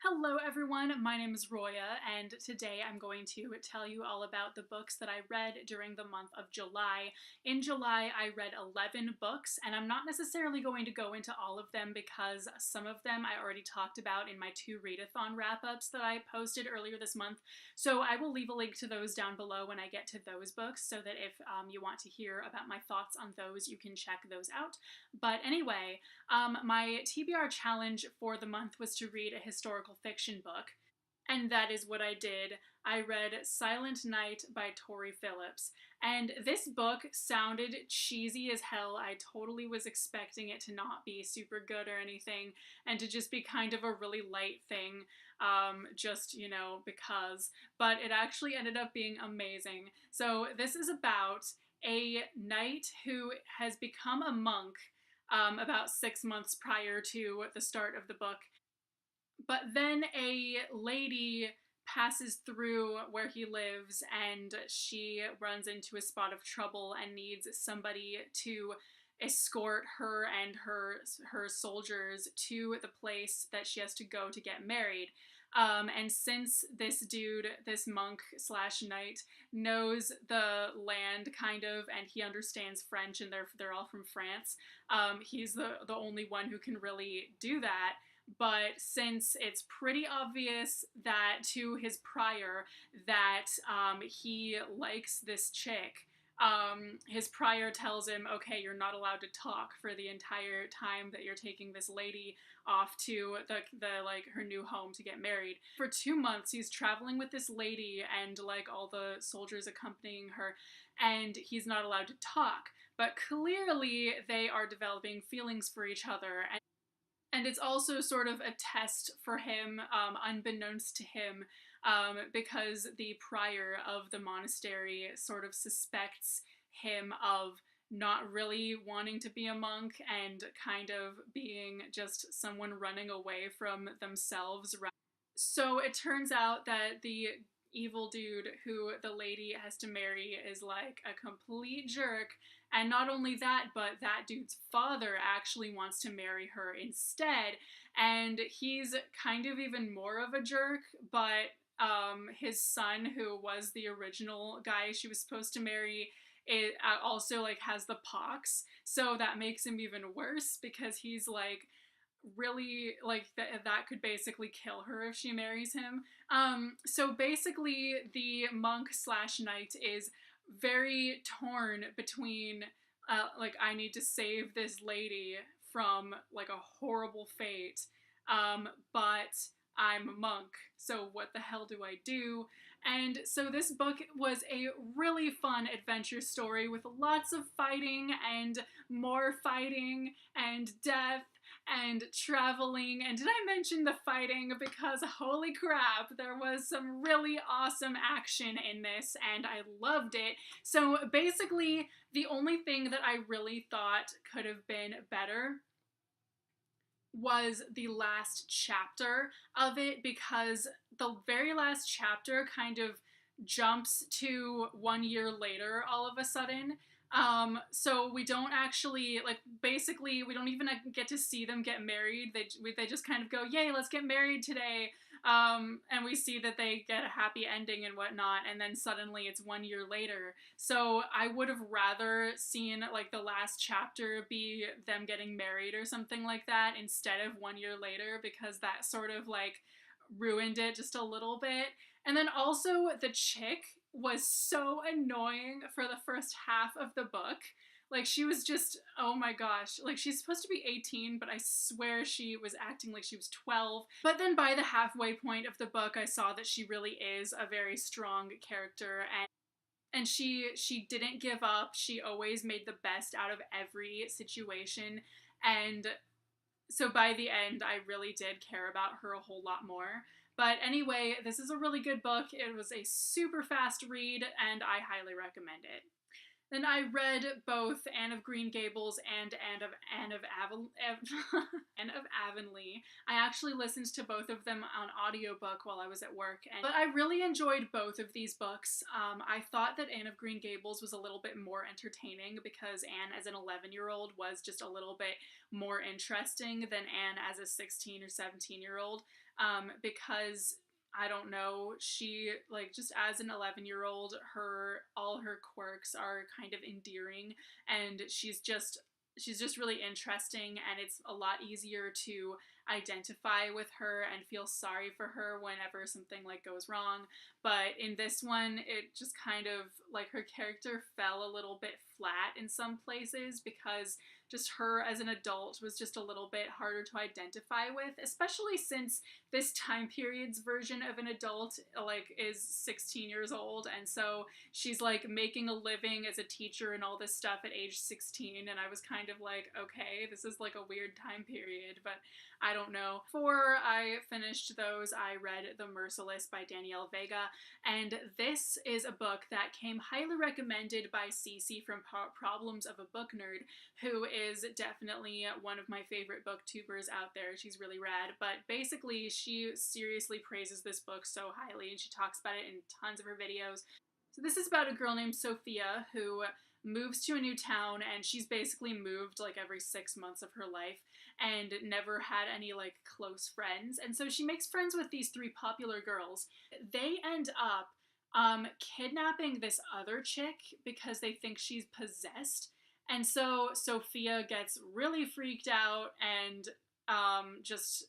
Hello everyone, my name is Roya, and today I'm going to tell you all about the books that I read during the month of July. In July, I read 11 books, and I'm not necessarily going to go into all of them because some of them I already talked about in my 2 readathon wrap-ups that I posted earlier this month, so I will leave a link to those down below when I get to those books so that if you want to hear about my thoughts on those, you can check those out. But anyway, my TBR challenge for the month was to read a historical fiction book, and that is what I did. I read Silent Night by Tori Phillips, and this book sounded cheesy as hell. I totally was expecting it to not be super good or anything, and to just be kind of a really light thing, because, but it actually ended up being amazing. So this is about a knight who has become a monk about 6 months prior to the start of the book. But then a lady passes through where he lives and she runs into a spot of trouble and needs somebody to escort her and her soldiers to the place that she has to go to get married. And since this dude, this monk slash knight, knows the land kind of, and he understands French, and they're all from France, he's the only one who can really do that. But since it's pretty obvious that to his prior that he likes this chick, his prior tells him, okay, you're not allowed to talk for the entire time that you're taking this lady off to the her new home to get married. For 2 months, he's traveling with this lady and like all the soldiers accompanying her, and he's not allowed to talk. But clearly, they are developing feelings for each other, and it's also sort of a test for him, unbeknownst to him, because the prior of the monastery sort of suspects him of not really wanting to be a monk and kind of being just someone running away from themselves. So it turns out that the evil dude who the lady has to marry is like a complete jerk. And not only that, but that dude's father actually wants to marry her instead. And he's kind of even more of a jerk, but his son, who was the original guy she was supposed to marry, it also like has the pox. So that makes him even worse because he's like really like that could basically kill her if she marries him. So basically the monk slash knight is very torn between like I need to save this lady from like a horrible fate, but I'm a monk, so what the hell do I do? And so this book was a really fun adventure story with lots of fighting and more fighting and death and traveling. And did I mention the fighting? Because holy crap, there was some really awesome action in this and I loved it. So basically, the only thing that I really thought could have been better was the last chapter of it, because the very last chapter kind of jumps to 1 year later all of a sudden. So we don't actually, like, basically, we don't even get to see them get married. They just kind of go, yay, let's get married today. And we see that they get a happy ending and whatnot, and then suddenly it's 1 year later. So I would have rather seen, like, the last chapter be them getting married or something like that instead of 1 year later, because that sort of, like, ruined it just a little bit. And then also the chick was so annoying for the first half of the book. Like, she was just, oh my gosh. Like, she's supposed to be 18, but I swear she was acting like she was 12. But then by the halfway point of the book, I saw that she really is a very strong character, and she didn't give up. She always made the best out of every situation, and so by the end, I really did care about her a whole lot more. But anyway, this is a really good book. It was a super fast read, and I highly recommend it. Then I read both Anne of Green Gables and Anne of Avonlea. I actually listened to both of them on audiobook while I was at work, but I really enjoyed both of these books. I thought that Anne of Green Gables was a little bit more entertaining because Anne as an 11-year-old was just a little bit more interesting than Anne as a 16 or 17-year-old. because I don't know, she, like, just as an 11-year-old, all her quirks are kind of endearing, and she's just really interesting, and it's a lot easier to identify with her and feel sorry for her whenever something like goes wrong. But in this one, it just kind of, like, her character fell a little bit flat in some places because just her as an adult was just a little bit harder to identify with, especially since this time period's version of an adult, like, is 16 years old, and so she's, like, making a living as a teacher and all this stuff at age 16, and I was kind of like, okay, this is, like, a weird time period, but I don't know. Before I finished those, I read The Merciless by Danielle Vega, and this is a book that came highly recommended by Cece from Problems of a Book Nerd, who is definitely one of my favorite booktubers out there. She's really rad, but basically she seriously praises this book so highly, and she talks about it in tons of her videos. So this is about a girl named Sophia who moves to a new town, and she's basically moved like every 6 months of her life and never had any like close friends. And so she makes friends with these three popular girls. They end up kidnapping this other chick because they think she's possessed. And so Sophia gets really freaked out and just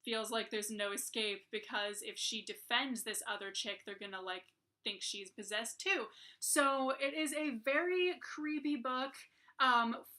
feels like there's no escape, because if she defends this other chick, they're gonna like think she's possessed too. So it is a very creepy book,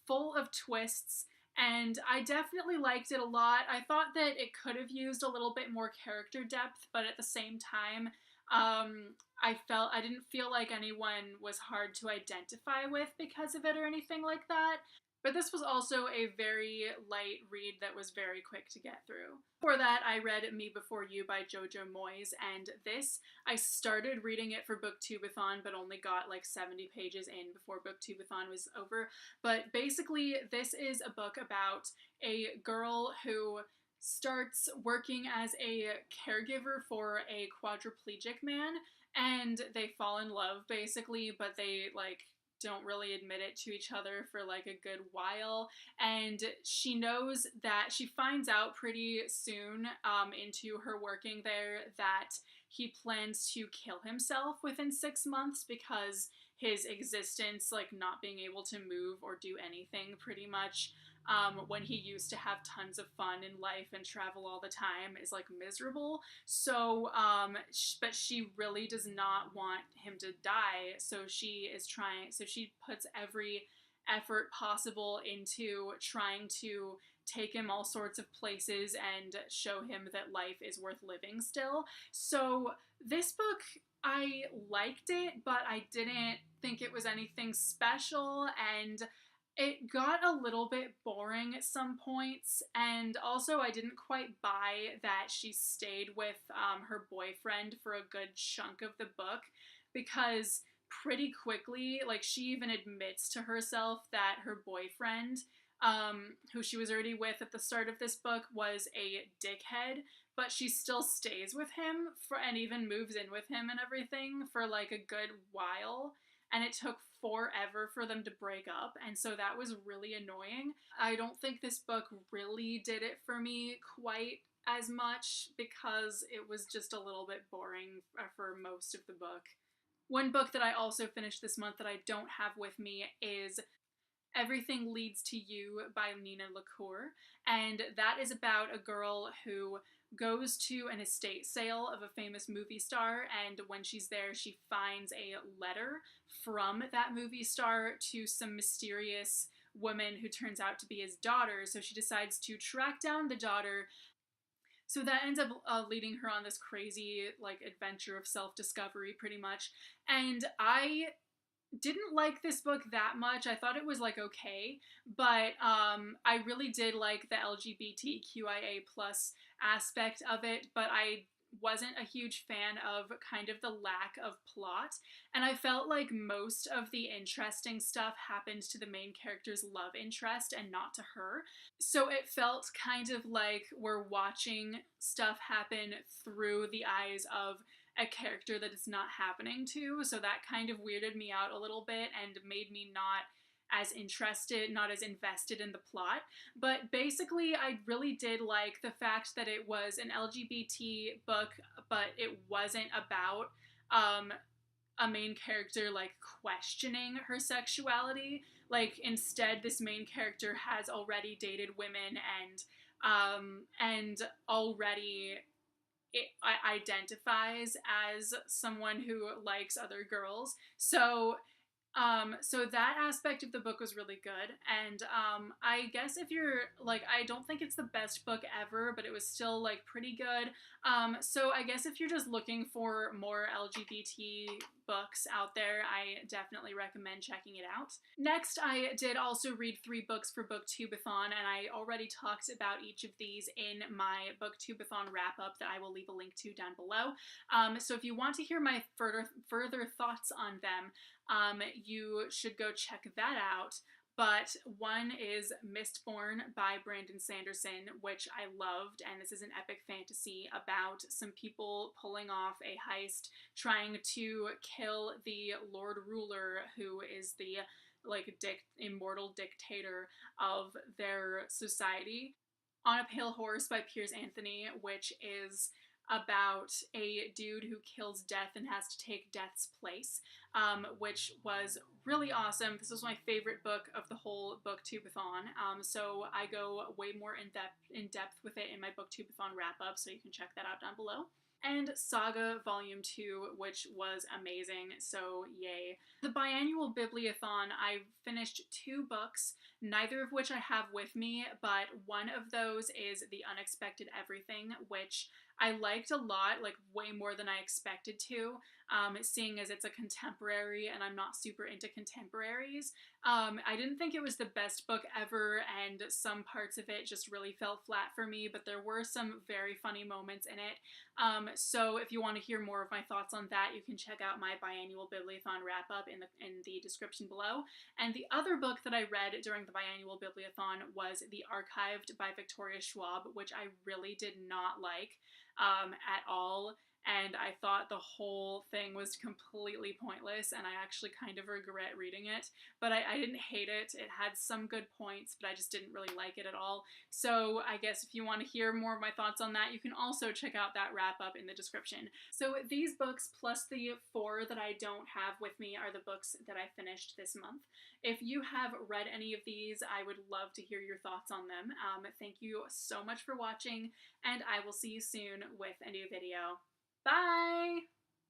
full of twists, and I definitely liked it a lot. I thought that it could have used a little bit more character depth, but at the same time, I didn't feel like anyone was hard to identify with because of it or anything like that. But this was also a very light read that was very quick to get through. Before that, I read Me Before You by Jojo Moyes, and this, I started reading it for Booktubeathon, but only got like 70 pages in before Booktubeathon was over. But basically, this is a book about a girl who starts working as a caregiver for a quadriplegic man, and they fall in love basically, but they like don't really admit it to each other for like a good while. And she knows that she finds out pretty soon into her working there that he plans to kill himself within 6 months because his existence, like not being able to move or do anything pretty much, when he used to have tons of fun in life and travel all the time, is like miserable. So, but she really does not want him to die. So she puts every effort possible into trying to take him all sorts of places and show him that life is worth living still. So this book, I liked it, but I didn't think it was anything special, and it got a little bit boring at some points, and also I didn't quite buy that she stayed with her boyfriend for a good chunk of the book, because pretty quickly, like, she even admits to herself that her boyfriend, who she was already with at the start of this book, was a dickhead, but she still stays with him and even moves in with him and everything for like a good while. And it took forever for them to break up, and so that was really annoying. I don't think this book really did it for me quite as much because it was just a little bit boring for most of the book. One book that I also finished this month that I don't have with me is Everything Leads to You by Nina LaCour, and that is about a girl who goes to an estate sale of a famous movie star, and when she's there, she finds a letter from that movie star to some mysterious woman who turns out to be his daughter, so she decides to track down the daughter. So that ends up leading her on this crazy, like, adventure of self-discovery, pretty much, and I didn't like this book that much. I thought it was like okay, but I really did like the LGBTQIA plus aspect of it, but I wasn't a huge fan of kind of the lack of plot, and I felt like most of the interesting stuff happened to the main character's love interest and not to her. So it felt kind of like we're watching stuff happen through the eyes of a character that it's not happening to, so that kind of weirded me out a little bit and made me not as interested, not as invested in the plot. But basically, I really did like the fact that it was an LGBT book, but it wasn't about a main character like questioning her sexuality. Like instead, this main character has already dated women and already identifies as someone who likes other girls. So that aspect of the book was really good, and I guess if you're like, I don't think it's the best book ever, but it was still like pretty good. So I guess if you're just looking for more LGBT books out there, I definitely recommend checking it out. Next, I did also read 3 books for Booktubeathon, and I already talked about each of these in my Booktubeathon wrap up that I will leave a link to down below. So if you want to hear my further thoughts on them, you should go check that out. But one is Mistborn by Brandon Sanderson, which I loved, and this is an epic fantasy about some people pulling off a heist, trying to kill the Lord Ruler, who is the immortal dictator of their society. On a Pale Horse by Piers Anthony, which is about a dude who kills Death and has to take Death's place, which was really awesome. This was my favorite book of the whole Booktubeathon, so I go way more in depth with it in my Booktubeathon wrap up, so you can check that out down below. And Saga Volume 2, which was amazing, so yay. The biannual Bibliothon, I finished 2 books, neither of which I have with me, but one of those is The Unexpected Everything, which I liked a lot, like way more than I expected to, seeing as it's a contemporary and I'm not super into contemporaries. I didn't think it was the best book ever, and some parts of it just really fell flat for me, but there were some very funny moments in it. So if you want to hear more of my thoughts on that, you can check out my biannual Bibliothon wrap up in the description below. And the other book that I read during the biannual Bibliothon was The Archived by Victoria Schwab, which I really did not like at all, and I thought the whole thing was completely pointless, and I actually kind of regret reading it. But I didn't hate it. It had some good points, but I just didn't really like it at all. So I guess if you want to hear more of my thoughts on that, you can also check out that wrap up in the description. So these books, plus the 4 that I don't have with me, are the books that I finished this month. If you have read any of these, I would love to hear your thoughts on them. Thank you so much for watching, and I will see you soon with a new video. Bye!